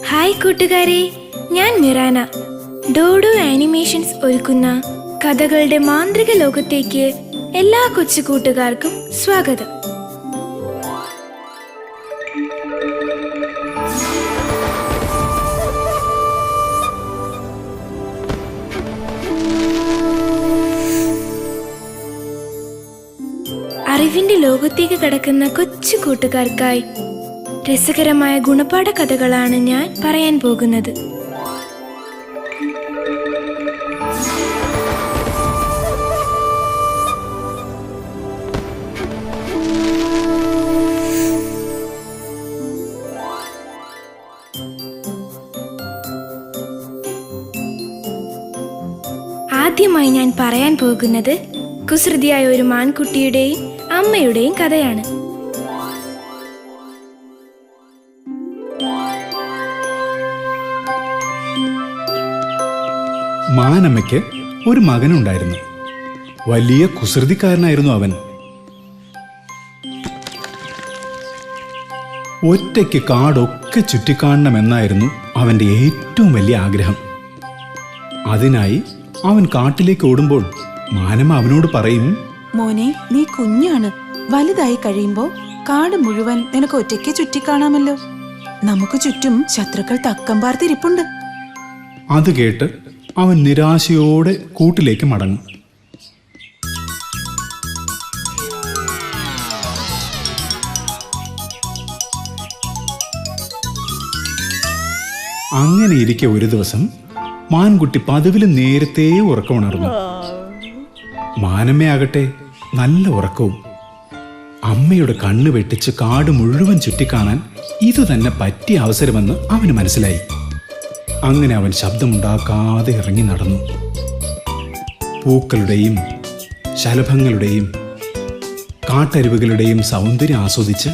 Hi കൂട്ടുകാരെ, ഞാൻ മിറാന. Dodo animations ഒരുക്കുന്ന കഥകളുടെ മാന്ത്രിക ലോകത്തേക്ക് എല്ലാ കൊച്ചു കൂട്ടുകാർക്കും സ്വാഗതം. അറിവിന്റെ ലോകത്തേക്ക് കടക്കുന്ന കൊച്ചു കൂട്ടുകാർക്കായി രസകരമായ ഗുണപാഠ കഥകളാണ് ഞാൻ പറയാൻ പോകുന്നത്. ആദ്യമായി ഞാൻ പറയാൻ പോകുന്നത് കുസൃതിയായ ഒരു മാൻകുട്ടിയുടെയും അമ്മയുടെയും കഥയാണ്. മാനമ്മയ്ക്ക് ഒരു മകനുണ്ടായിരുന്നു. വലിയ കുസൃതിക്കാരനായിരുന്നു അവൻ. ഒറ്റയ്ക്ക് കാടൊക്കെ ചുറ്റിക്കാണണമെന്നായിരുന്നു അവൻ്റെ ഏറ്റവും വലിയ ആഗ്രഹം. അതിനായി അവൻ കാട്ടിലേക്ക് ഓടുമ്പോൾ മാനമ്മ അവനോട് പറയും, മോനെ, നീ കുഞ്ഞാണ്. വലുതായി കഴിയുമ്പോ കാട് മുഴുവൻ നിനക്ക് ഒറ്റയ്ക്ക് ചുറ്റിക്കാണാമല്ലോ. നമുക്ക് ചുറ്റും ശത്രുക്കൾ തക്കം പാർത്തിരിപ്പുണ്ട്. അത് കേട്ട് അവൻ നിരാശയോടെ കൂട്ടിലേക്ക് മടങ്ങും. അങ്ങനെ ഇരിക്കെ ഒരു ദിവസം മാൻകുട്ടി പതിവിലും നേരത്തെ ഉറക്കമുണർന്നു. മാനമ്മയാകട്ടെ നല്ല ഉറക്കവും. അമ്മയുടെ കണ്ണ് വെട്ടിച്ച് കാട് മുഴുവൻ ചുറ്റിക്കാണാൻ ഇത് തന്നെ പറ്റിയ അവസരമെന്ന് അവന് മനസ്സിലായി. അങ്ങനെ അവൻ ശബ്ദമുണ്ടാക്കാതെ ഇറങ്ങി നടന്നു. പൂക്കളുടെയും ശലഭങ്ങളുടെയും കാട്ടരുവികളുടെയും സൗന്ദര്യം ആസ്വദിച്ച്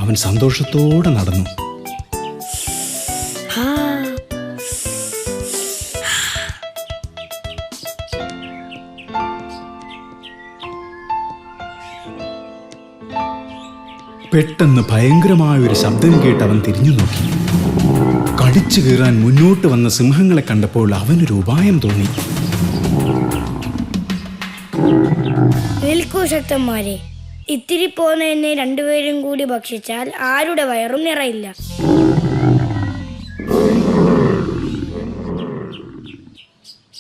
അവൻ സന്തോഷത്തോടെ നടന്നു. പെട്ടെന്ന് ഭയങ്കരമായൊരു ശബ്ദം കേട്ട് അവൻ തിരിഞ്ഞു നോക്കി. കടിച്ചു കീറാൻ മുന്നോട്ട് വന്ന സിംഹങ്ങളെ കണ്ടപ്പോൾ അവനൊരു ഉപായം തോന്നി. നിൽക്കൂ ശക്തന്മാരെ, ഇത്തിരി പോന്ന എന്നെ രണ്ടുപേരും കൂടി ഭക്ഷിച്ചാൽ ആരുടെ വയറും നിറയില്ല.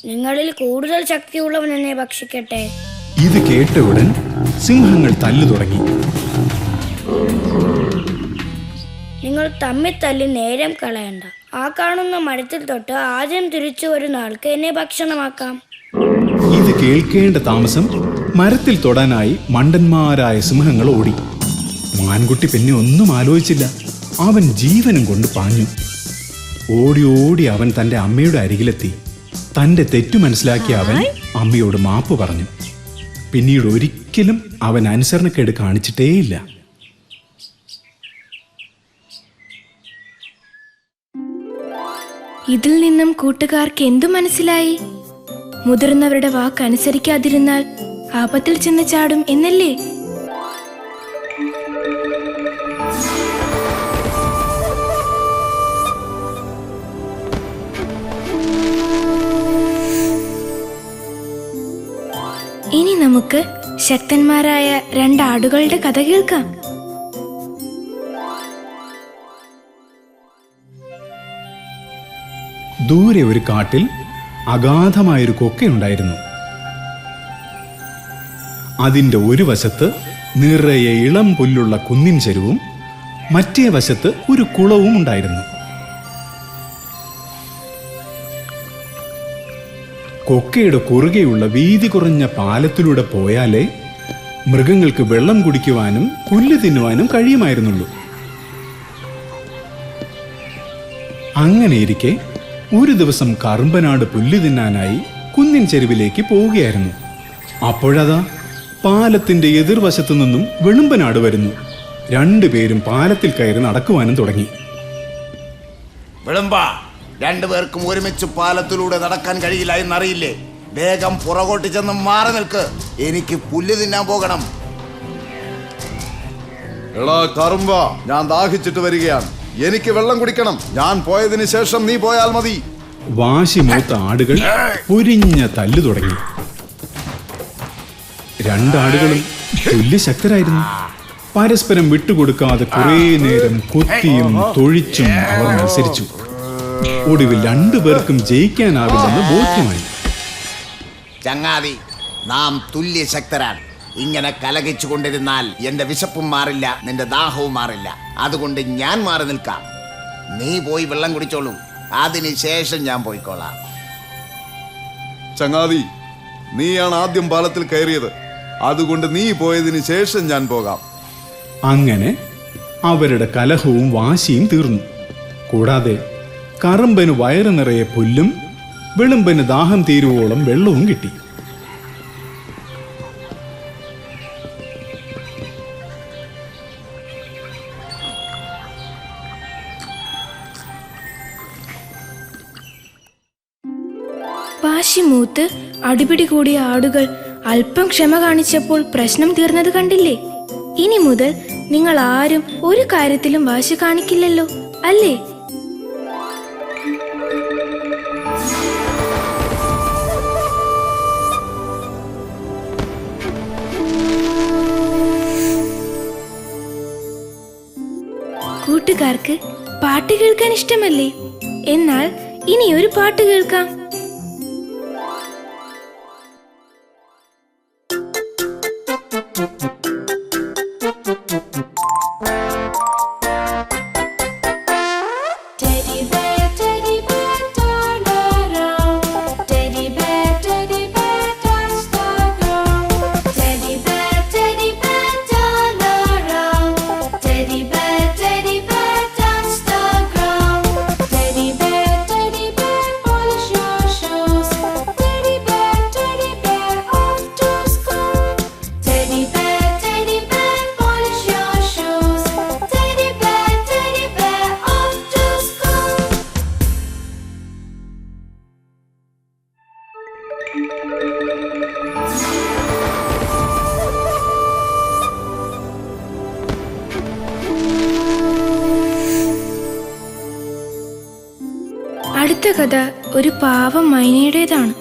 നിങ്ങളിൽ കൂടുതൽ ശക്തിയുള്ളവൻ എന്നെ ഭക്ഷിക്കട്ടെ. ഇത് കേട്ട ഉടൻ സിംഹങ്ങൾ തല്ലു തുടങ്ങി. നിങ്ങൾ തമ്മിൽ തല്ലി നേരം കളയണ്ട. ആ കാണുന്ന മരത്തിൽ തൊട്ട് ആദ്യം തിരിച്ചു വരുന്ന ആൾക്ക് എന്നെ ഭക്ഷണമാക്കാം. ഇത് കേൾക്കേണ്ട താമസം മരത്തിൽ തൊടാനായി മണ്ടന്മാരായ സിംഹങ്ങൾ ഓടി. മാൻകുട്ടി പിന്നെ ഒന്നും ആലോചിച്ചില്ല. അവൻ ജീവനും കൊണ്ട് പാഞ്ഞു. ഓടി ഓടി അവൻ തൻ്റെ അമ്മയുടെ അരികിലെത്തി. തൻ്റെ തെറ്റു മനസ്സിലാക്കിയ അവൻ അമ്മയോട് മാപ്പ് പറഞ്ഞു. പിന്നീട് ഒരിക്കലും അവൻ അനുസരണക്കേട് കാണിച്ചിട്ടേയില്ല. ഇതിൽ നിന്നും കൂട്ടുകാർക്ക് എന്തു മനസ്സിലായി? മുതിർന്നവരുടെ വാക്ക് അനുസരിക്കാതിരുന്നാൽ ആപത്തിൽ ചെന്ന് ചാടും എന്നല്ലേ? ഇനി നമുക്ക് ശക്തന്മാരായ രണ്ടാടുകളുടെ കഥ കേൾക്കാം. ദൂരെ ഒരു കാട്ടിൽ അഗാധമായൊരു കൊക്കയുണ്ടായിരുന്നു. അതിൻ്റെ ഒരു വശത്ത് നിറയെ ഇളം പുല്ലുള്ള കുന്നിൻ ചെരുവും മറ്റേ വശത്ത് ഒരു കുളവും ഉണ്ടായിരുന്നു. കൊക്കയുടെ കുറുകെയുള്ള വീതി കുറഞ്ഞ പാലത്തിലൂടെ പോയാലേ മൃഗങ്ങൾക്ക് വെള്ളം കുടിക്കുവാനും പുല്ല് തിന്നുവാനും കഴിയുമായിരുന്നുള്ളൂ. അങ്ങനെയിരിക്കെ ഒരു ദിവസം കറുമ്പനാട് പുല്ല് തിന്നാനായി കുന്നിൻ ചെരുവിലേക്ക് പോവുകയായിരുന്നു. അപ്പോഴതാ പാലത്തിന്റെ എതിർവശത്തു നിന്നും വെളുമ്പനാട് വരുന്നു. രണ്ടുപേരും പാലത്തിൽ കയറി നടക്കുവാനും തുടങ്ങി. വെളുമ്പ, രണ്ടുപേർക്കും ഒരുമിച്ച് പാലത്തിലൂടെ നടക്കാൻ കഴിയില്ല എന്നറിയില്ലേ? വേഗം പുറകോട്ട് ചെന്ന് മാറി നിൽക്ക്, എനിക്ക് പുല്ല് തിന്നാൻ പോകണം. എടാ കറുമ്പ, ഞാൻ ദാഹിച്ചിട്ട് വരികയാണ്, എനിക്ക് വെള്ളം കുടിക്കണം. ഞാൻ പോയതിനു ശേഷം നീ പോയാൽ മതി. വാശി മൂത്ത ആടുകൾ പൊരിഞ്ഞ തല്ലു തുടങ്ങി. രണ്ടാടുകളും തുല്യ ശക്തരായിരുന്നു. പരസ്പരം വിട്ടുകൊടുക്കാതെ കുറെ നേരം കൊത്തിയും തൊഴിച്ചും അവർ മത്സരിച്ചു. ഒടുവിൽ രണ്ടുപേർക്കും ജയിക്കാനാവില്ലെന്ന് ബോധ്യമായി. ചങ്ങാതി, നാം തുല്യ ശക്തരാണ്. ഇങ്ങനെ കലകിച്ചു കൊണ്ടിരുന്നാൽ എന്റെ വിശപ്പും മാറില്ല, നിന്റെ ദാഹവും മാറില്ല. അതുകൊണ്ട് ഞാൻ മാറി നിൽക്കാം. നീ പോയി വെള്ളം കുടിച്ചോളൂ, അതിനുശേഷം ഞാൻ പോയിക്കോളാം. ചങ്ങാതി, നീയാണ് ആദ്യം പാലത്തിൽ കയറിയത്, അതുകൊണ്ട് നീ പോയതിനു ശേഷം ഞാൻ പോകാം. അങ്ങനെ അവരുടെ കലഹവും വാശിയും തീർന്നു. കൂടാതെ കറുമ്പന് വയറ് നിറയെ പുല്ലും വെളുമ്പന് ദാഹം തീരുവോളം വെള്ളവും കിട്ടി. വാശി മൂത്ത് അടിപിടി കൂടിയ ആടുകൾ അല്പം ക്ഷമ കാണിച്ചപ്പോൾ പ്രശ്നം തീർന്നത് കണ്ടില്ലേ? ഇനി മുതൽ നിങ്ങൾ ആരും ഒരു കാര്യത്തിലും വാശി കാണിക്കില്ലല്ലോ, അല്ലേ? കൂട്ടുകാർക്ക് പാട്ട് കേൾക്കാൻ ഇഷ്ടമല്ലേ? എന്നാൽ ഇനി ഒരു പാട്ട് കേൾക്കാം. അടുത്ത കഥ ഒരു പാവം മൈനയുടേതാണ്.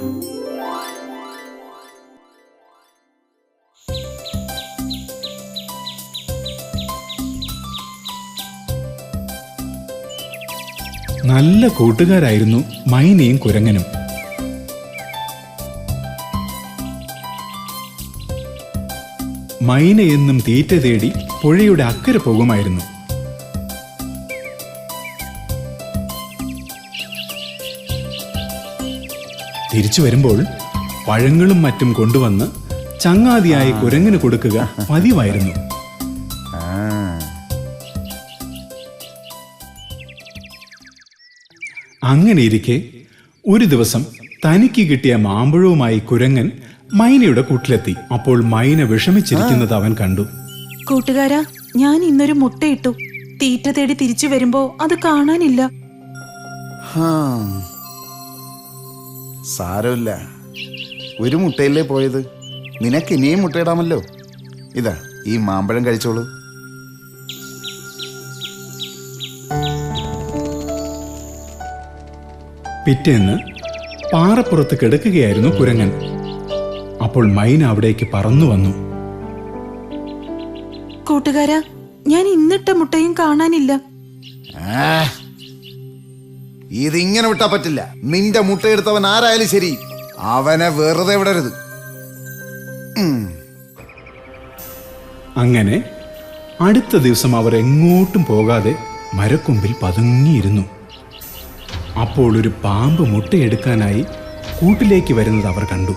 നല്ല കൂട്ടുകാരായിരുന്നു മൈനയും കുരങ്ങനും. മൈന എന്നും തീറ്റ തേടി പുഴയുടെ അക്കരെ പോകുമായിരുന്നു. തിരിച്ചു വരുമ്പോൾ പഴങ്ങളും മറ്റും കൊണ്ടുവന്ന് ചങ്ങാതിയായി കുരങ്ങിന് കൊടുക്കുക പതിവായിരുന്നു. അങ്ങനെയിരിക്കെ ഒരു ദിവസം തനിക്ക് കിട്ടിയ മാമ്പഴവുമായി കുരങ്ങൻ മൈനയുടെ കൂട്ടിലെത്തി. അപ്പോൾ മൈന വിഷമിച്ചിരിക്കുന്നത് അവൻ കണ്ടു. കൂട്ടുകാരാ, ഞാൻ ഇന്നൊരു മുട്ടയിട്ടു. തീറ്റ തേടി തിരിച്ചു വരുമ്പോ അത് കാണാനില്ല. സാരമില്ല, ഒരു മുട്ടയിലേ പോയത്, നിനക്ക് ഇനിയും മുട്ടയിടാമല്ലോ. ഇതാ, ഈ മാമ്പഴം കഴിച്ചോളൂ. പിറ്റേന്ന് പാറപ്പുറത്ത് കിടക്കുകയായിരുന്നു കുരങ്ങൻ. അപ്പോൾ മൈന അവിടേക്ക് പറന്നു വന്നു. കൂട്ടുകാരാ, ഞാൻ ഇന്നിട്ട മുട്ടയും കാണാനില്ല. ഇതിങ്ങനെ വിട്ടാ പറ്റില്ല. നിന്റെ മുട്ടയെടുത്തവൻ ആരായാലും ശരി, അവനെ വെറുതെ വിടരുത്. അങ്ങനെ അടുത്ത ദിവസം അവർ എങ്ങോട്ടും പോകാതെ മരക്കൊമ്പിൽ പതുങ്ങിയിരുന്നു. അപ്പോൾ ഒരു പാമ്പ് മുട്ടയെടുക്കാനായി കൂട്ടിലേക്ക് വരുന്നത് അവർ കണ്ടു.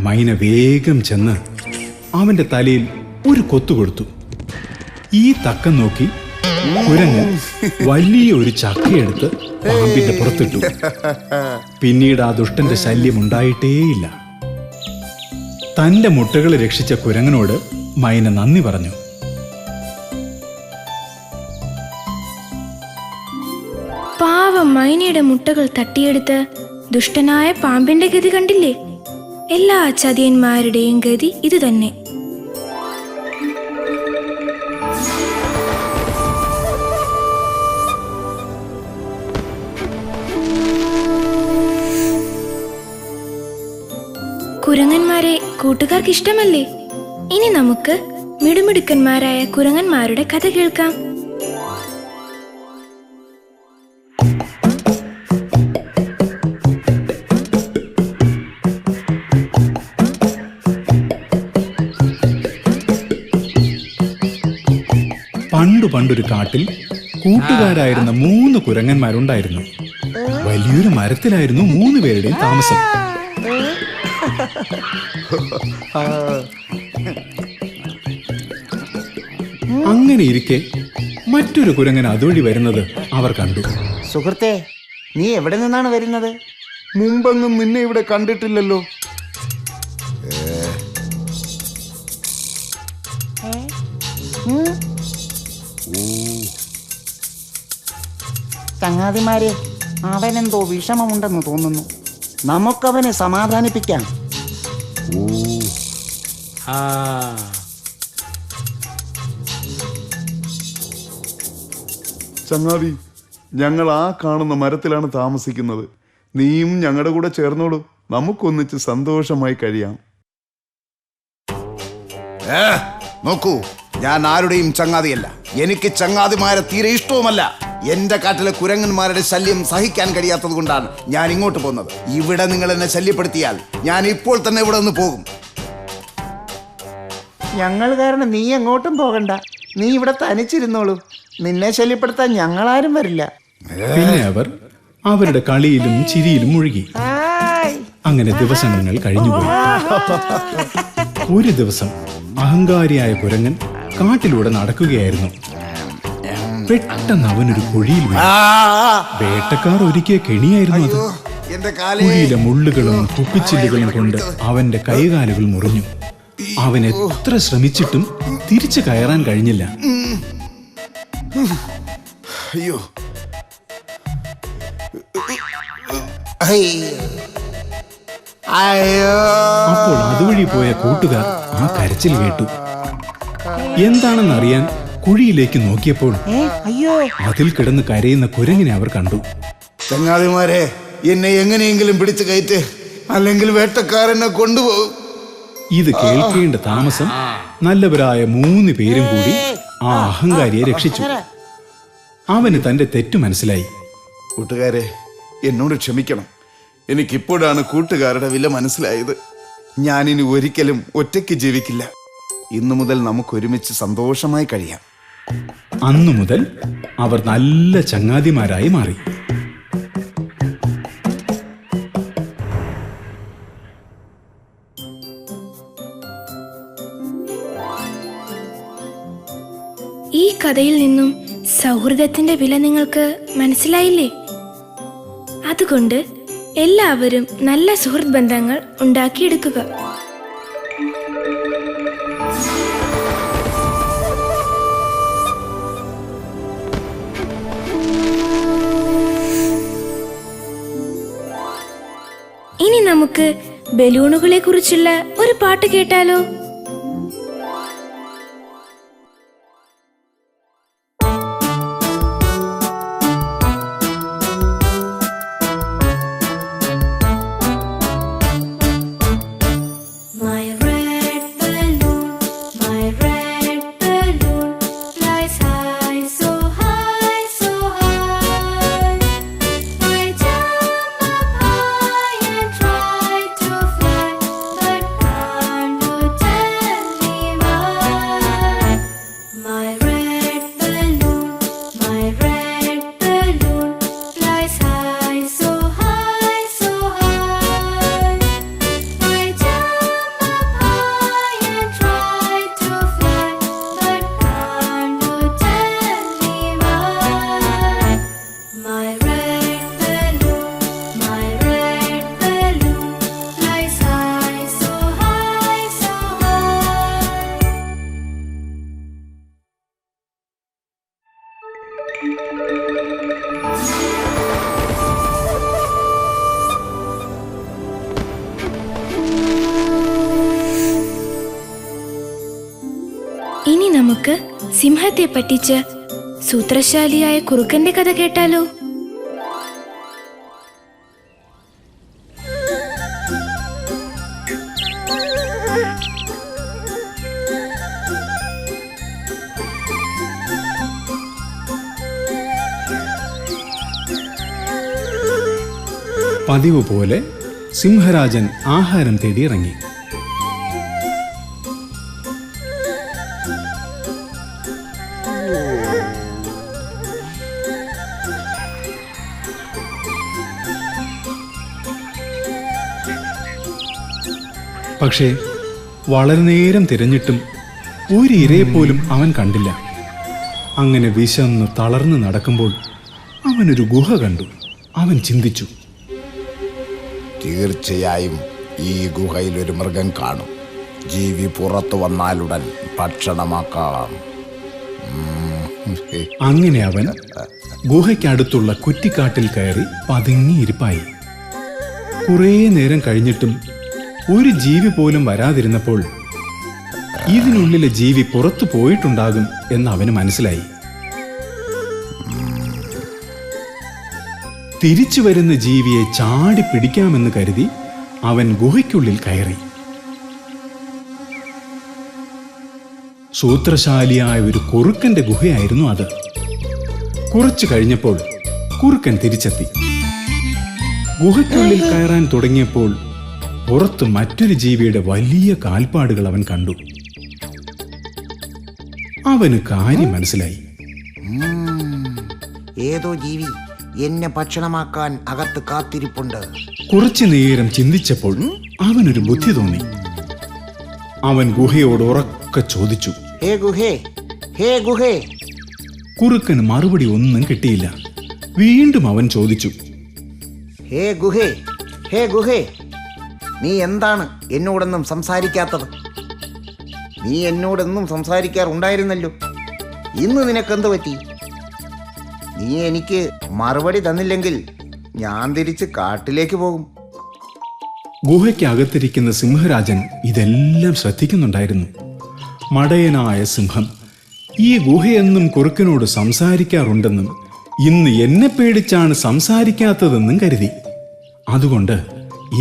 മൈന വേഗം ചെന്ന് അവന്റെ തലയിൽ ഒരു കൊത്തു കൊടുത്തു. ഈ തക്കം നോക്കി കുരങ്ങൻ വലിയ ഒരു ചക്കയെടുത്ത് പാമ്പിന്റെ പുറത്തിട്ടു. പിന്നീട് ആ ദുഷ്ടന്റെ ശല്യം ഉണ്ടായിട്ടേയില്ല. തന്റെ മുട്ടകളെ രക്ഷിച്ച കുരങ്ങനോട് മൈന നന്ദി പറഞ്ഞു. പാവം മൈനയുടെ മുട്ടകൾ തട്ടിയെടുത്ത് ദുഷ്ടനായ പാമ്പിന്റെ ഗതി കണ്ടില്ലേ? എല്ലാ ചതിയന്മാരുടെയും ഗതി ഇത് തന്നെ. കുരങ്ങന്മാരെ കൂട്ടുകാർക്ക് ഇഷ്ടമല്ലേ? ഇനി നമുക്ക് മിടുമിടുക്കന്മാരായ കുരങ്ങന്മാരുടെ കഥ കേൾക്കാം. പണ്ടൊരു കാട്ടിൽ കൂട്ടുകാരായിരുന്ന 3 കുരങ്ങന്മാരുണ്ടായിരുന്നു. വലിയൊരു മരത്തിലായിരുന്നു 3 പേരുടെയും താമസം. അങ്ങനെ ഇരിക്കെ മറ്റൊരു കുരങ്ങൻ അതുവഴി വരുന്നത് അവർ കണ്ടു. സുഹൃത്തെ, നീ എവിടെ നിന്നാണ് വരുന്നത്? മുമ്പെങ്ങും നിന്നെ ഇവിടെ കണ്ടിട്ടില്ലല്ലോ. ചങ്ങാതിമാരെ, അവനെന്തോ വിഷമമുണ്ടെന്ന് തോന്നുന്നു. നമുക്കവനെ സമാധാനിപ്പിക്കാം. ചങ്ങാതി, ഞങ്ങൾ ആ കാണുന്ന മരത്തിലാണ് താമസിക്കുന്നത്. നീയും ഞങ്ങളുടെ കൂടെ ചേർന്നോളൂ. നമുക്കൊന്നിച്ച് സന്തോഷമായി കഴിയാം. നോക്കൂ, ഞാൻ ആരുടെയും ചങ്ങാതിയല്ല. എനിക്ക് ചങ്ങാതിമാരെ തീരെ ഇഷ്ടവുമല്ല. എന്റെ കാട്ടിലെ കുരങ്ങന്മാരുടെ ശല്യം സഹിക്കാൻ കഴിയാത്തത് കൊണ്ടാണ് ഞാൻ ഇങ്ങോട്ട് പോകുന്നത്. ഇവിടെ നിങ്ങൾ എന്നെ ശല്യപ്പെടുത്തിയാൽ ഞാൻ ഇപ്പോൾ തന്നെ ഇവിടെ നിന്ന് പോകും. ഞങ്ങൾ കാരണം നീ എങ്ങോട്ടും പോകണ്ട. നീ ഇവിടെ തനിച്ചിരുന്നോളൂ. നിന്നെ ശല്യപ്പെടുത്താൻ ഞങ്ങളാരും വരില്ല. പിന്നെ അവർ അവരുടെ കളിയിലും ചിരിയിലും മുഴുകി. അങ്ങനെ ദിവസങ്ങൾ കഴിഞ്ഞുപോയി. ഒരു ദിവസം അഹങ്കാരിയായ കുരങ്ങൻ കാട്ടിലൂടെ നടക്കുകയായിരുന്നു. പെട്ടെന്ന് അവനൊരു കുഴിയിൽ വീണു. വേട്ടക്കാർ ഒരുക്കിയ കെണിയായിരുന്നു അത്. കുഴിയിലെ മുള്ളുകളും കുപ്പിച്ചില്ലുകളും കൊണ്ട് അവന്റെ കൈകാലുകൾ മുറിഞ്ഞു. അവൻ എത്ര ശ്രമിച്ചിട്ടും തിരിച്ചു കയറാൻ കഴിഞ്ഞില്ല. അയ്യോ, അപ്പോൾ അതുവഴി പോയ കൂട്ടുകാർ ആ കരച്ചിൽ കേട്ടു. എന്താണെന്നറിയാൻ കുഴിയിലേക്ക് നോക്കിയപ്പോൾ അതിൽ കിടന്ന് കരയുന്ന കുരങ്ങിനെ അവർ കണ്ടു. ചങ്ങാതിമാരെ, എന്നെ എങ്ങനെയെങ്കിലും പിടിച്ചു കയറ്റ്, അല്ലെങ്കിൽ വേട്ടക്കാരനെ കൊണ്ടുപോകും. ഇത് കേൾക്കേണ്ട താമസം നല്ലവരായ 3 പേരും കൂടി ആ അഹങ്കാരിയെ രക്ഷിച്ചു. അവന് തന്റെ തെറ്റു മനസ്സിലായി. കൂട്ടുകാരെ, എന്നോട് ക്ഷമിക്കണം. എനിക്കിപ്പോഴാണ് കൂട്ടുകാരുടെ വില മനസ്സിലായത്. ഞാനിനി ഒരിക്കലും ഒറ്റയ്ക്ക് ജീവിക്കില്ല. ഇന്നു മുതൽ നമുക്ക് ഒരുമിച്ച് സന്തോഷമായി കഴിയാം. അന്നു മുതൽ അവർ നല്ല ചങ്ങാതിമാരായി മാറി. ഈ കഥയിൽ നിന്നും സൗഹൃദത്തിന്റെ വില നിങ്ങൾക്ക് മനസ്സിലായില്ലേ? അതുകൊണ്ട് എല്ലാവരും നല്ല സുഹൃത്ത് ബന്ധങ്ങൾ ഉണ്ടാക്കിയെടുക്കുക. ഇനി നമുക്ക് ബലൂണുകളെ കുറിച്ചുള്ള ഒരു പാട്ട് കേട്ടാലോ? Try to fly, but can't My red balloon, my red balloon flies high, so high, so high. ഇനി നമുക്ക് സിംഹത്തെ പറ്റിച്ച് സൂത്രശാലിയായ കുറുക്കന്റെ കഥ കേട്ടാലോ? പതിവ് പോലെ സിംഹരാജൻ ആഹാരം തേടി ഇറങ്ങി. പക്ഷേ വളരെ നേരം തിരഞ്ഞിട്ടും ഒരു ഇരയെപ്പോലും അവൻ കണ്ടില്ല. അങ്ങനെ വിശന്ന് തളർന്ന് നടക്കുമ്പോൾ അവനൊരു ഗുഹ കണ്ടു. അവൻ ചിന്തിച്ചു, തീർച്ചയായും ഈ ഗുഹയിൽ ഒരു മൃഗം കാണും. ജീവി പുറത്തു വന്നാലുടൻ ഭക്ഷണമാക്കാം. അങ്ങനെ അവൻ ഗുഹയ്ക്കടുത്തുള്ള കുറ്റിക്കാട്ടിൽ കയറി പതുങ്ങിയിരിപ്പായി. കുറേ നേരം കഴിഞ്ഞിട്ടും ഒരു ജീവി പോലും വരാതിരുന്നപ്പോൾ ഇതിനുള്ളിലെ ജീവി പുറത്തു പോയിട്ടുണ്ടാകും എന്ന് അവന് മനസ്സിലായി. തിരിച്ചു വരുന്ന ജീവിയെ ചാടി പിടിക്കാമെന്ന് കരുതി അവൻ ഗുഹയ്ക്കുള്ളിൽ കയറി. സൂത്രശാലിയായ ഒരു കുറുക്കന്റെ ഗുഹയായിരുന്നു അത്. കുറച്ചു കഴിഞ്ഞപ്പോൾ കുറുക്കൻ തിരിച്ചെത്തി. ഗുഹയ്ക്കുള്ളിൽ കയറാൻ തുടങ്ങിയപ്പോൾ പുറത്ത് മറ്റൊരു ജീവിയുടെ വലിയ കാൽപ്പാടുകൾ അവൻ കണ്ടു. അവന് കാര്യം മനസ്സിലായി. ഏതോ ജീവി എന്നെ ഭക്ഷണമാക്കാൻ അകത്ത് കാത്തിരിപ്പുണ്ട്. കുറച്ചു നേരം ചിന്തിച്ചപ്പോൾ അവനൊരു ബുദ്ധി തോന്നി. അവൻ ഗുഹയോട് ഉറക്കെ ചോദിച്ചു, ഹേ ഗുഹേ, ഹേ ഗുഹേ. കുറുക്കന് മറുപടി ഒന്നും കിട്ടിയില്ല. വീണ്ടും അവൻ ചോദിച്ചു, ഹേ ഗുഹേ, ഹേ ഗുഹേ, നീ എന്താണ് എന്നോടൊന്നും സംസാരിക്കാത്തത്? നീ എന്നോടൊന്നും സംസാരിക്കാറുണ്ടായിരുന്നല്ലോ. ഇന്ന് നിനക്കെന്ത് പറ്റി? നീ എനിക്ക് മറുപടി തന്നില്ലെങ്കിൽ ഞാൻ തിരിച്ച് കാട്ടിലേക്ക് പോകും. ഗുഹയ്ക്കകത്തിരിക്കുന്ന സിംഹരാജൻ ഇതെല്ലാം ശ്രദ്ധിക്കുന്നുണ്ടായിരുന്നു. മടയനായ സിംഹം ഈ ഗുഹയെന്നും കുറുക്കനോട് സംസാരിക്കാറുണ്ടെന്നും ഇന്ന് എന്നെ പേടിച്ചാണ് സംസാരിക്കാത്തതെന്നും കരുതി. അതുകൊണ്ട്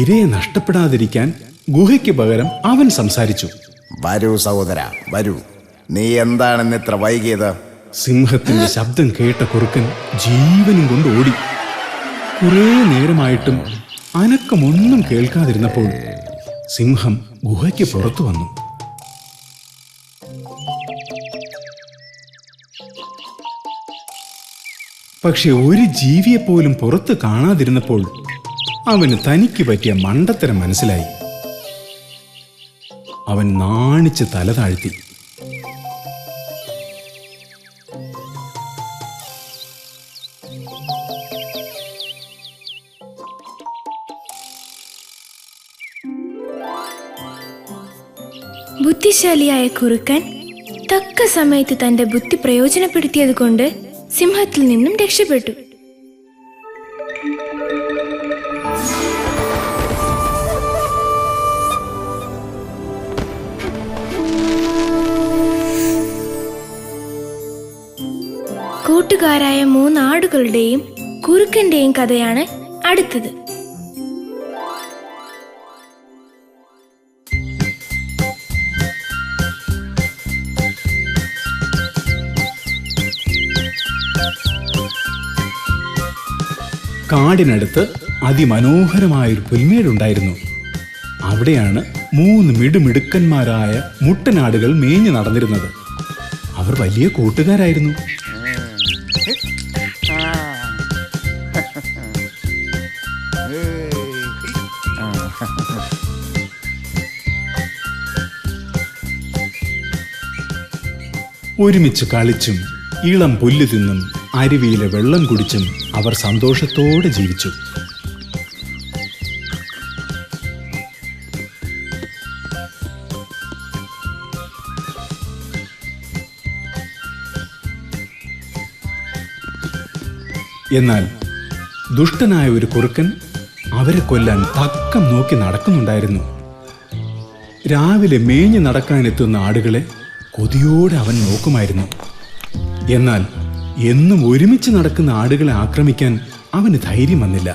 ഇരയെ നഷ്ടപ്പെടാതിരിക്കാൻ ഗുഹയ്ക്ക് പകരം അവൻ സംസാരിച്ചു. വരൂ സഹോദര, വരൂ. നീ എന്താണെന്ന് ഇത്ര വൈകിയത്? സിംഹത്തിന്റെ ശബ്ദം കേട്ട കുറുക്കൻ ജീവനും കൊണ്ട് ഓടി. കുറേ നേരമായിട്ടും അനക്കമൊന്നും കേൾക്കാതിരുന്നപ്പോൾ സിംഹം ഗുഹയ്ക്ക് പുറത്തു വന്നു. പക്ഷെ ഒരു ജീവിയെപ്പോലും പുറത്ത് കാണാതിരുന്നപ്പോൾ അവന് തനിക്ക് പറ്റിയ മണ്ടത്തരം മനസ്സിലായി. അവൻ നാണിച്ച് തല താഴ്ത്തി. ബുദ്ധിശാലിയായ കുറുക്കൻ തക്ക സമയത്ത് തന്റെ ബുദ്ധി പ്രയോജനപ്പെടുത്തിയത് കൊണ്ട് സിംഹത്തിൽ നിന്നും രക്ഷപ്പെട്ടു. കൂട്ടുകാരായ 3 ആടുകളുടെയും കുറുക്കന്റെയും കഥയാണ് അടുത്തത്. കാടിനടുത്ത് അതിമനോഹരമായൊരു പുൽമേടുണ്ടായിരുന്നു. അവിടെയാണ് 3 മിടുമിടുക്കന്മാരായ മുട്ടനാടുകൾ മേഞ്ഞു നടന്നിരുന്നത്. അവർ വലിയ കൂട്ടുകാരായിരുന്നു. ഒരുമിച്ച് കളിച്ചും ഇളം പുല്ല് തിന്നും അരുവിയിലെ വെള്ളം കുടിച്ചും അവർ സന്തോഷത്തോടെ ജീവിച്ചു. എന്നാൽ ദുഷ്ടനായ ഒരു കുറുക്കൻ അവരെ കൊല്ലാൻ തക്കം നോക്കി നടക്കുന്നുണ്ടായിരുന്നു. രാവിലെ മേഞ്ഞു നടക്കാനെത്തുന്ന ആടുകളെ കൊതിയോടെ അവൻ നോക്കുമായിരുന്നു. എന്നാൽ എന്നും ഒരുമിച്ച് നടക്കുന്ന ആടുകളെ ആക്രമിക്കാൻ അവന് ധൈര്യം വന്നില്ല.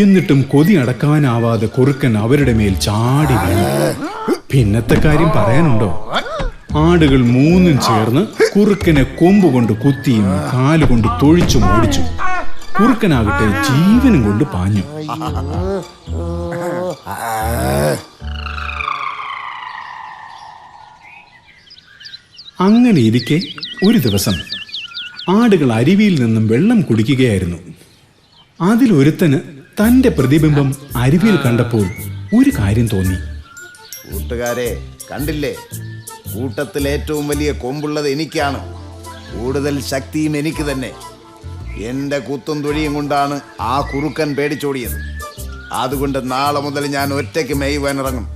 എന്നിട്ടും കൊതി അടക്കാനാവാതെ കുറുക്കൻ അവരുടെ മേൽ ചാടി വീണു. പിന്നത്തെ കാര്യം പറയാനുണ്ടോ? ആടുകൾ മൂന്നും ചേർന്ന് കുറുക്കനെ കൊമ്പുകൊണ്ട് കുത്തിയും കാലുകൊണ്ട് തൊഴിച്ചും ഓടിച്ചു. കുറുക്കനാകട്ടെ ജീവനും കൊണ്ട് പാഞ്ഞു. അങ്ങനെ ഇരിക്കെ ഒരു ദിവസം ആടുകൾ അരുവിയിൽ നിന്നും വെള്ളം കുടിക്കുകയായിരുന്നു. അതിലൊരുത്തന് തന്റെ പ്രതിബിംബം അരുവിയിൽ കണ്ടപ്പോൾ ഒരു കാര്യം തോന്നി. കൂട്ടുകാരെ, കണ്ടില്ലേ? കൂട്ടത്തിൽ ഏറ്റവും വലിയ കൊമ്പുള്ളത് എനിക്കാണ്. കൂടുതൽ ശക്തിയും എനിക്ക് തന്നെ. എന്റെ കുത്തും തൊഴിയും കൊണ്ടാണ് ആ കുറുക്കൻ പേടിച്ചോടിയത്. അതുകൊണ്ട് നാളെ മുതൽ ഞാൻ ഒറ്റയ്ക്ക് മേയുവാൻ ഇറങ്ങും.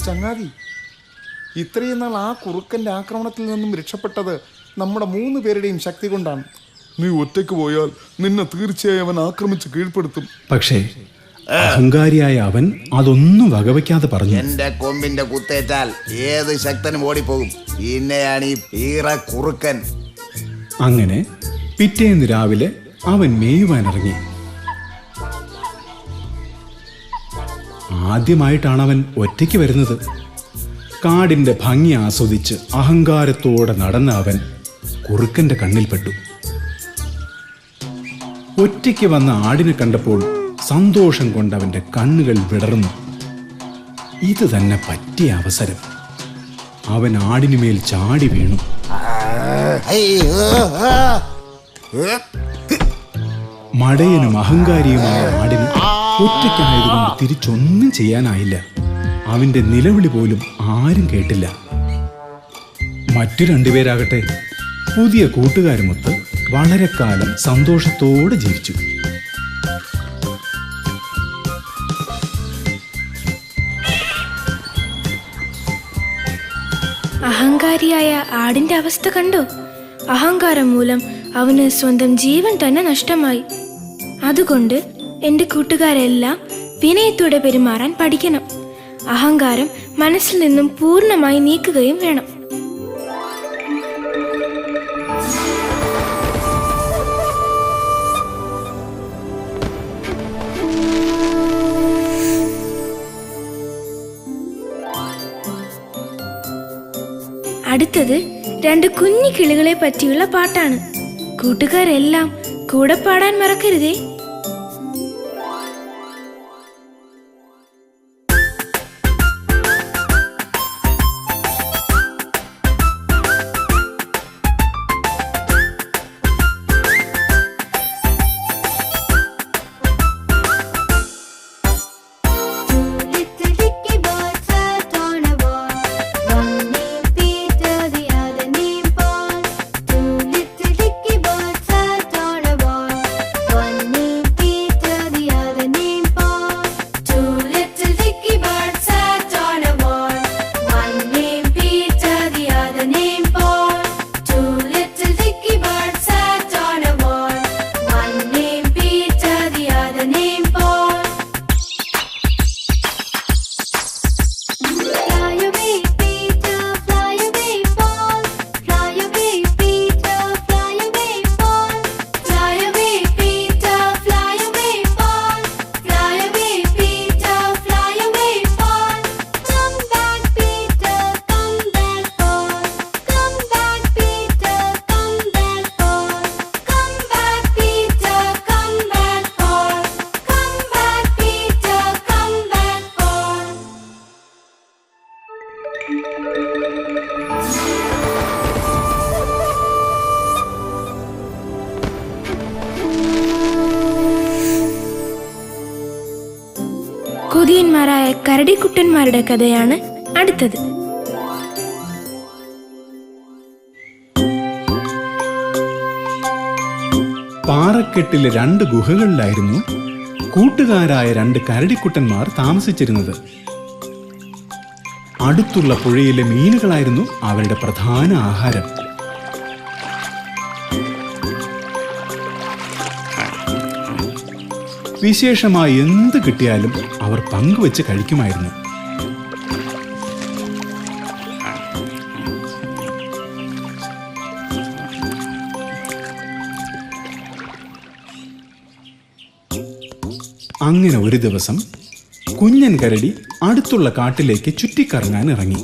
ചങ്ങാതി, ഇത്രയും നാൾ ആ കുറുക്കന്റെ ആക്രമണത്തിൽ നിന്നും രക്ഷപ്പെട്ടത് നമ്മുടെ 3 പേരുടെയും ശക്തി കൊണ്ടാണ്. നീ ഒറ്റയ്ക്ക് പോയാൽ നിന്നെ തീർച്ചയായും അവൻ ആക്രമിച്ച് കീഴ്പ്പെടുത്തും. പക്ഷേ അഹങ്കാരിയായ അവൻ അതൊന്നും വകവയ്ക്കാതെ പറഞ്ഞു, എന്റെ കൊമ്പിന്റെ കുത്തേറ്റാൽ ഏത് ശക്തനും ഓടിപ്പോകും. പിന്നെയാണ് ഈ ഈറ കുറുക്കൻ. അങ്ങനെ പിറ്റേന്ന് രാവിലെ അവൻ മേയുവാനിറങ്ങി. ആദ്യമായിട്ടാണ് അവൻ ഒറ്റയ്ക്ക് വരുന്നത്. കാടിന്റെ ഭംഗി ആസ്വദിച്ച് അഹങ്കാരത്തോടെ നടന്ന അവൻ കുറുക്കന്റെ കണ്ണിൽപ്പെട്ടു. ഒറ്റയ്ക്ക് വന്ന ആടിനെ കണ്ടപ്പോൾ സന്തോഷം കൊണ്ട് അവന്റെ കണ്ണുകൾ വിടർന്നു. ഇത് തന്നെ പറ്റിയ അവസരം. അവൻ ആടിനുമേൽ ചാടി വീണു. മടയനും അഹങ്കാരിയുമായ ആടിന് ഒറ്റയ്ക്കായതുകൊണ്ട് തിരിച്ചൊന്നും ചെയ്യാനായില്ല. അവന്റെ നിലവിളി പോലും ആരും കേട്ടില്ല. മറ്റു 2 പേരാകട്ടെ പുതിയ കൂട്ടുകാരുമൊത്ത് വളരെ കാലം സന്തോഷത്തോടെ ജീവിച്ചു. അഹങ്കാരിയായ ആടിന്റെ അവസ്ഥ കണ്ടോ? അഹങ്കാരം മൂലം അവന് സ്വന്തം ജീവൻ തന്നെ നഷ്ടമായി. അതുകൊണ്ട് എന്റെ കൂട്ടുകാരെല്ലാം വിനയത്തോടെ പെരുമാറാൻ പഠിക്കണം. അഹങ്കാരം മനസ്സിൽ നിന്നും പൂർണ്ണമായി നീക്കുകയും വേണം. അടുത്തത് 2 കുഞ്ഞു കിളികളെ പറ്റിയുള്ള പാട്ടാണ്. കൂട്ടുകാരെല്ലാം കൂടെ പാടാൻ മറക്കരുതേ. കൊതിയന്മാരായ കരടിക്കുട്ടന്മാരുടെ കഥയാണ് അടുത്തത്. പാറക്കെട്ടിലെ 2 ഗുഹകളിലായിരുന്നു കൂട്ടുകാരായ 2 കരടിക്കുട്ടന്മാർ താമസിച്ചിരുന്നത്. അടുത്തുള്ള പുഴയിലെ മീനുകളായിരുന്നു അവരുടെ പ്രധാന ആഹാരം. വിശേഷമായി എന്ത് കിട്ടിയാലും അവർ പങ്കുവെച്ച് കഴിക്കുമായിരുന്നു. അങ്ങനെ ഒരു ദിവസം കുഞ്ഞൻ കരടി അടുത്തുള്ള കാട്ടിലേക്ക് ചുറ്റിക്കറങ്ങാൻ ഇറങ്ങി.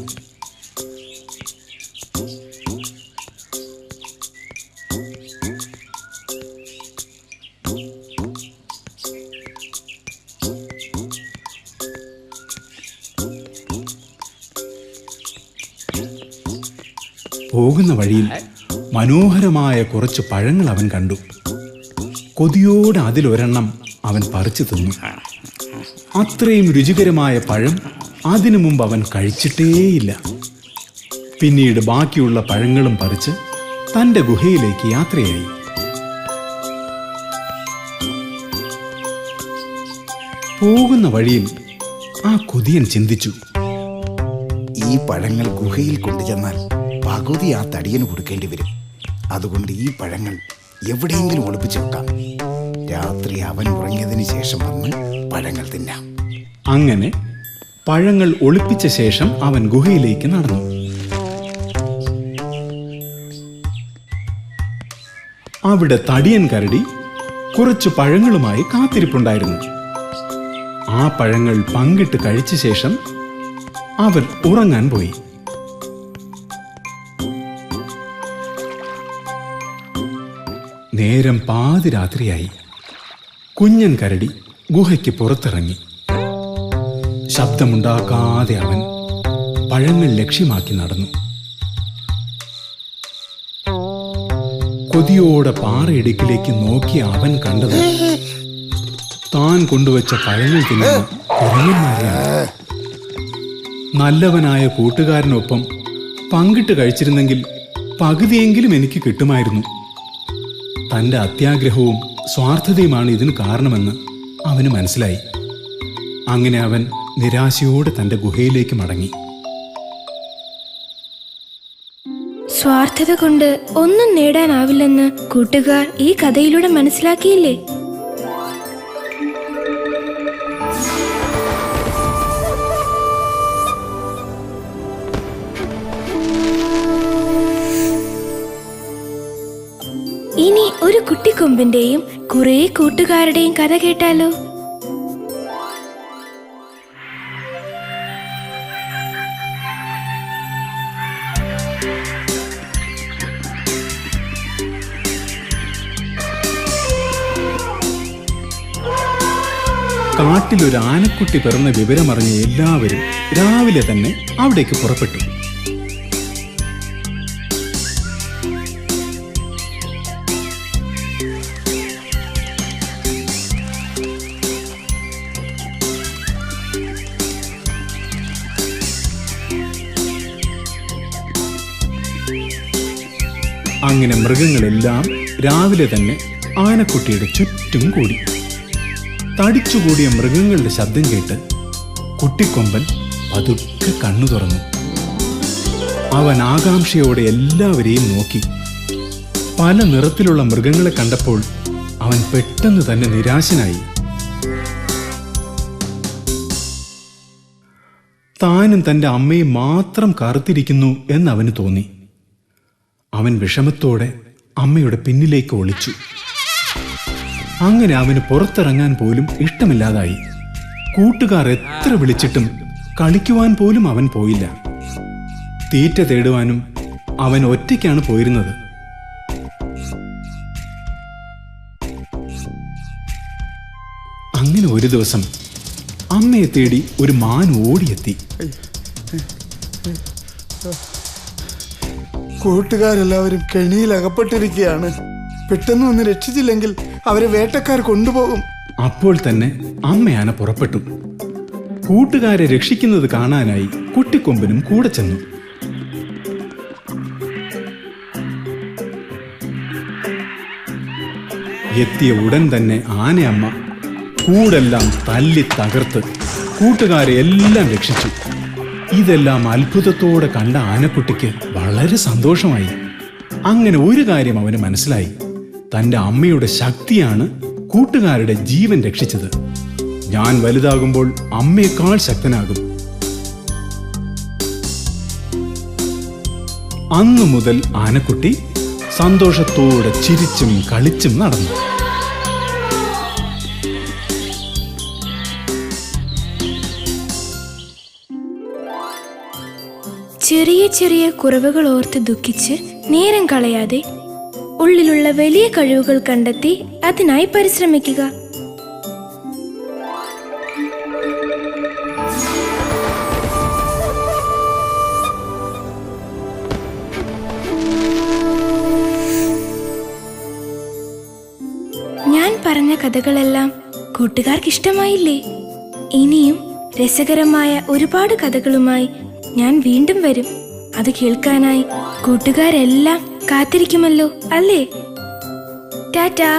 പോകുന്ന വഴിയിൽ മനോഹരമായ കുറച്ച് പഴങ്ങൾ അവൻ കണ്ടു. കൊതിയോടെ അതിലൊരെണ്ണം അവൻ പറിച്ചു തിന്നു. അത്രയും രുചികരമായ പഴം അതിനു മുമ്പ് അവൻ കഴിച്ചിട്ടേയില്ല. പിന്നീട് ബാക്കിയുള്ള പഴങ്ങളും പറിച്ച് തൻ്റെ ഗുഹയിലേക്ക് യാത്രയായി. പോകുന്ന വഴിയിൽ ആ കൊതിയൻ ചിന്തിച്ചു, ഈ പഴങ്ങൾ ഗുഹയിൽ കൊണ്ടുചെന്നാൽ പകുതി ആ തടിയന് കൊടുക്കേണ്ടി വരും. അതുകൊണ്ട് ഈ പഴങ്ങൾ എവിടെയെങ്കിലും ഒളിപ്പിച്ചു വെക്കാം. രാത്രി അവൻ ഉറങ്ങിയതിന് ശേഷം വന്ന് പഴങ്ങൾ തിന്നാം. അങ്ങനെ പഴങ്ങൾ ഒളിപ്പിച്ച ശേഷം അവൻ ഗുഹയിലേക്ക് നടന്നു. അവിടെ തടിയൻ കരടി കുറച്ചു പഴങ്ങളുമായി കാത്തിരിപ്പുണ്ടായിരുന്നു. ആ പഴങ്ങൾ പങ്കിട്ട് കഴിച്ച ശേഷം അവൻ ഉറങ്ങാൻ പോയി. നേരം പാതിരാത്രിയായി. കുഞ്ഞൻ കരടി ഗുഹയ്ക്ക് പുറത്തിറങ്ങി. ശബ്ദമുണ്ടാക്കാതെ അവൻ പഴങ്ങൾ ലക്ഷ്യമാക്കി നടന്നു. കൊതിയോടെ പാറയിടുക്കിലേക്ക് നോക്കിയ അവൻ കണ്ടത് താൻ കൊണ്ടുവച്ച പഴങ്ങൾ തിന്നുന്ന കുരങ്ങന്മാരെയാണ്. നല്ലവനായ കൂട്ടുകാരനൊപ്പം പങ്കിട്ട് കഴിച്ചിരുന്നെങ്കിൽ പകുതിയെങ്കിലും എനിക്ക് കിട്ടുമായിരുന്നു. തൻ്റെ അത്യാഗ്രഹവും സ്വാർത്ഥതയുമാണ് ഇതിന് കാരണമെന്ന് അവന് മനസ്സിലായി. അങ്ങനെ അവൻ നിരാശയോടെ തൻ്റെ ഗുഹയിലേക്ക് മടങ്ങി. സ്വാർത്ഥത കൊണ്ട് ഒന്നും നേടാനാവില്ലെന്ന് കൂട്ടുകാർ ഈ കഥയിലൂടെ മനസ്സിലാക്കിയില്ലേ? ഇനി ഒരു കുട്ടിക്കൊമ്പിന്റെയും കുറെ കൂട്ടുകാരുടെയും കഥ കേട്ടാലോ? കാട്ടിലൊരു ആനക്കുട്ടി പിറന്ന വിവരമറിഞ്ഞ എല്ലാവരും രാവിലെ തന്നെ അവിടേക്ക് പുറപ്പെട്ടു. അങ്ങനെ മൃഗങ്ങളെല്ലാം രാവിലെ തന്നെ ആനക്കുട്ടിയുടെ ചുറ്റും കൂടി. തടിച്ചുകൂടിയ മൃഗങ്ങളുടെ ശബ്ദം കേട്ട് കുട്ടിക്കൊമ്പൻ പതുക്കെ കണ്ണു തുറന്നു. അവൻ ആകാംക്ഷയോടെ എല്ലാവരെയും നോക്കി. പല നിറത്തിലുള്ള മൃഗങ്ങളെ കണ്ടപ്പോൾ അവൻ പെട്ടെന്ന് തന്നെ നിരാശനായി. താനും തൻ്റെ അമ്മയും മാത്രം കറുത്തിരിക്കുന്നു എന്നവന് തോന്നി. അവൻ വിഷമത്തോടെ അമ്മയുടെ പിന്നിലേക്ക് ഒളിച്ചു. അങ്ങനെ അവന് പുറത്തിറങ്ങാൻ പോലും ഇഷ്ടമില്ലാതായി. കൂട്ടുകാർ എത്ര വിളിച്ചിട്ടും കളിക്കുവാൻ പോലും അവൻ പോയില്ല. തീറ്റ തേടുവാനും അവൻ ഒറ്റയ്ക്കാണ് പോയിരുന്നത്. അങ്ങനെ ഒരു ദിവസം അമ്മയെ തേടി ഒരു മാൻ ഓടിയെത്തി. കൂട്ടുകാരെല്ലാവരും കെണിയിൽ അകപ്പെട്ടിരിക്കുകയാണ്. പെട്ടെന്ന് ഒന്ന് രക്ഷിച്ചില്ലെങ്കിൽ അവരെ വേട്ടക്കാർ കൊണ്ടുപോകും. അപ്പോൾ തന്നെ അമ്മയാന പുറപ്പെട്ടു. കൂട്ടുകാരെ രക്ഷിക്കുന്നത് കാണാനായി കുട്ടിക്കൊമ്പനും കൂടെ ചെന്നു. എത്തിയ ഉടൻ തന്നെ ആനയമ്മ കൂടെല്ലാം തല്ലി തകർത്ത് കൂട്ടുകാരെ എല്ലാം രക്ഷിച്ചു. ഇതെല്ലാം അത്ഭുതത്തോടെ കണ്ട ആനക്കുട്ടിക്ക് വളരെ സന്തോഷമായി. അങ്ങനെ ഒരു കാര്യം അവന് മനസ്സിലായി. തൻ്റെ അമ്മയുടെ ശക്തിയാണ് കൂട്ടുകാരുടെ ജീവൻ രക്ഷിച്ചത്. ഞാൻ വലുതാകുമ്പോൾ അമ്മയേക്കാൾ ശക്തനാകും. അന്നു മുതൽ ആനക്കുട്ടി സന്തോഷത്തോടെ ചിരിച്ചും കളിച്ചും നടന്നു. ചെറിയ ചെറിയ കുറവുകൾ ഓർത്ത് ദുഃഖിച്ച് നേരം കളയാതെ ഉള്ളിലുള്ള വലിയ കഴിവുകൾ കണ്ടെത്തി അതിനായി പരിശ്രമിക്കുക. ഞാൻ പറഞ്ഞ കഥകളെല്ലാം കൂട്ടുകാർക്ക് ഇഷ്ടമായില്ലേ? ഇനിയും രസകരമായ ഒരുപാട് കഥകളുമായി ഞാൻ വീണ്ടും വരും. അത് കേൾക്കാനായി കൂട്ടുകാരെല്ലാം കാത്തിരിക്കുമല്ലോ, അല്ലേ? ടാറ്റാ.